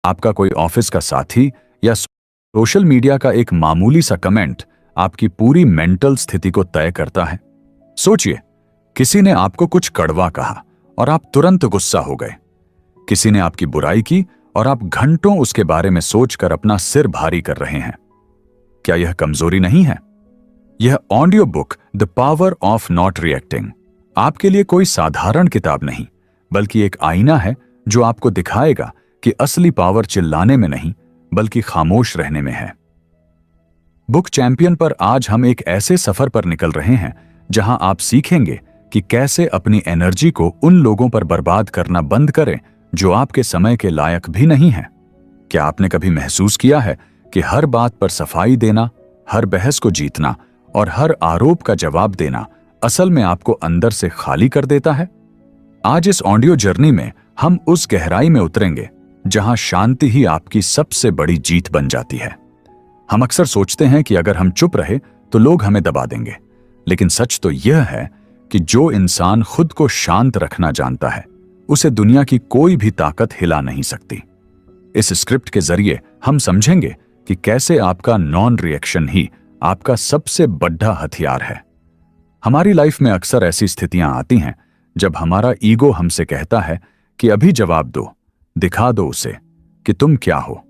आपका कोई ऑफिस का साथी या सोशल मीडिया का एक मामूली सा कमेंट आपकी पूरी मेंटल स्थिति को तय करता है। सोचिए, किसी ने आपको कुछ कड़वा कहा और आप तुरंत गुस्सा हो गए। किसी ने आपकी बुराई की और आप घंटों उसके बारे में सोचकर अपना सिर भारी कर रहे हैं। क्या यह कमजोरी नहीं है? यह audio book the power of not reacting आपके लिए कोई साधारण किताब नहीं, बल्कि एक आईना है जो आपको दिखाएगा कि असली पावर चिल्लाने में नहीं, बल्कि खामोश रहने में है। बुक चैंपियन पर आज हम एक ऐसे सफर पर निकल रहे हैं जहां आप सीखेंगे कि कैसे अपनी एनर्जी को उन लोगों पर बर्बाद करना बंद करें जो आपके समय के लायक भी नहीं हैं। क्या आपने कभी महसूस किया है कि हर बात पर सफाई देना, हर बहस को जीतना और हर आरोप का जवाब देना असल में आपको अंदर से खाली कर देता है? आज इस ऑडियो जर्नी में हम उस गहराई में उतरेंगे जहां शांति ही आपकी सबसे बड़ी जीत बन जाती है। हम अक्सर सोचते हैं कि अगर हम चुप रहे तो लोग हमें दबा देंगे, लेकिन सच तो यह है कि जो इंसान खुद को शांत रखना जानता है, उसे दुनिया की कोई भी ताकत हिला नहीं सकती। इस स्क्रिप्ट के जरिए हम समझेंगे कि कैसे आपका नॉन रिएक्शन ही आपका सबसे बड़ा हथियार है। हमारी लाइफ में अक्सर ऐसी स्थितियां आती हैं जब हमारा ईगो हमसे कहता है कि अभी जवाब दो, दिखा दो उसे कि तुम क्या हो।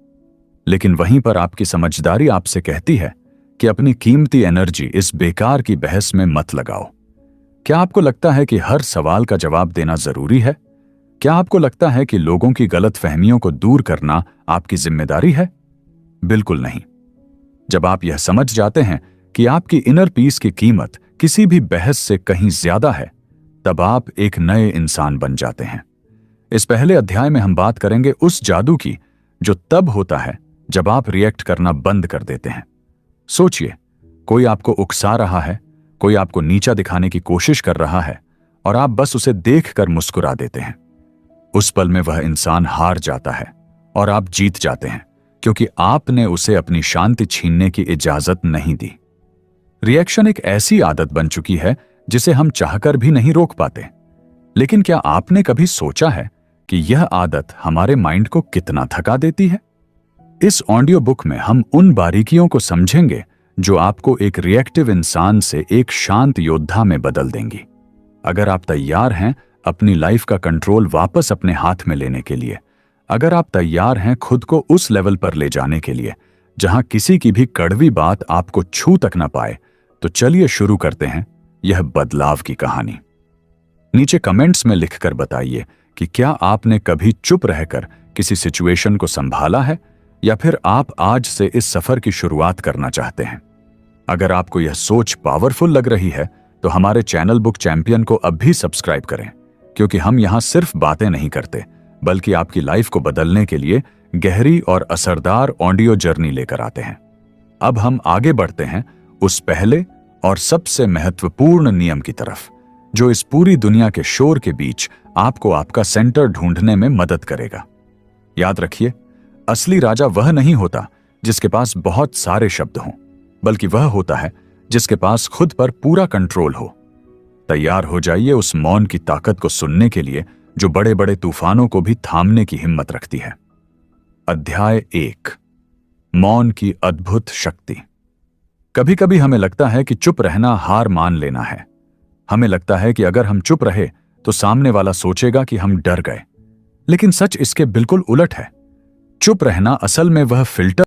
लेकिन वहीं पर आपकी समझदारी आपसे कहती है कि अपनी कीमती एनर्जी इस बेकार की बहस में मत लगाओ। क्या आपको लगता है कि हर सवाल का जवाब देना जरूरी है? क्या आपको लगता है कि लोगों की गलतफहमियों को दूर करना आपकी जिम्मेदारी है? बिल्कुल नहीं। जब आप यह समझ जाते हैं कि आपकी इनर पीस की कीमत किसी भी बहस से कहीं ज्यादा है, तब आप एक नए इंसान बन जाते हैं। इस पहले अध्याय में हम बात करेंगे उस जादू की जो तब होता है जब आप रिएक्ट करना बंद कर देते हैं। सोचिए, कोई आपको उकसा रहा है, कोई आपको नीचा दिखाने की कोशिश कर रहा है और आप बस उसे देखकर मुस्कुरा देते हैं। उस पल में वह इंसान हार जाता है और आप जीत जाते हैं, क्योंकि आपने उसे अपनी शांति छीनने की इजाजत नहीं दी। रिएक्शन एक ऐसी आदत बन चुकी है जिसे हम चाहकर भी नहीं रोक पाते। लेकिन क्या आपने कभी सोचा है कि यह आदत हमारे माइंड को कितना थका देती है? इस ऑडियो बुक में हम उन बारीकियों को समझेंगे जो आपको एक रिएक्टिव इंसान से एक शांत योद्धा में बदल देंगी। अगर आप तैयार हैं अपनी लाइफ का कंट्रोल वापस अपने हाथ में लेने के लिए, अगर आप तैयार हैं खुद को उस लेवल पर ले जाने के लिए जहां किसी की भी कड़वी बात आपको छू तक न पाए, तो चलिए शुरू करते हैं यह बदलाव की कहानी। नीचे कमेंट्स में लिखकर बताइए कि क्या आपने कभी चुप रहकर किसी सिचुएशन को संभाला है, या फिर आप आज से इस सफर की शुरुआत करना चाहते हैं। अगर आपको यह सोच पावरफुल लग रही है तो हमारे चैनल बुक चैंपियन को अब भी सब्सक्राइब करें, क्योंकि हम यहां सिर्फ बातें नहीं करते, बल्कि आपकी लाइफ को बदलने के लिए गहरी और असरदार ऑडियो जर्नी लेकर आते हैं। अब हम आगे बढ़ते हैं उस पहले और सबसे महत्वपूर्ण नियम की तरफ, जो इस पूरी दुनिया के शोर के बीच आपको आपका सेंटर ढूंढने में मदद करेगा। याद रखिए, असली राजा वह नहीं होता जिसके पास बहुत सारे शब्द हों, बल्कि वह होता है जिसके पास खुद पर पूरा कंट्रोल हो। तैयार हो जाइए उस मौन की ताकत को सुनने के लिए जो बड़े बड़े तूफानों को भी थामने की हिम्मत रखती है। अध्याय 1, मौन की अद्भुत शक्ति। कभी कभी हमें लगता है कि चुप रहना हार मान लेना है। हमें लगता है कि अगर हम चुप रहे तो सामने वाला सोचेगा कि हम डर गए, लेकिन सच इसके बिल्कुल उलट है। चुप रहना असल में वह फिल्टर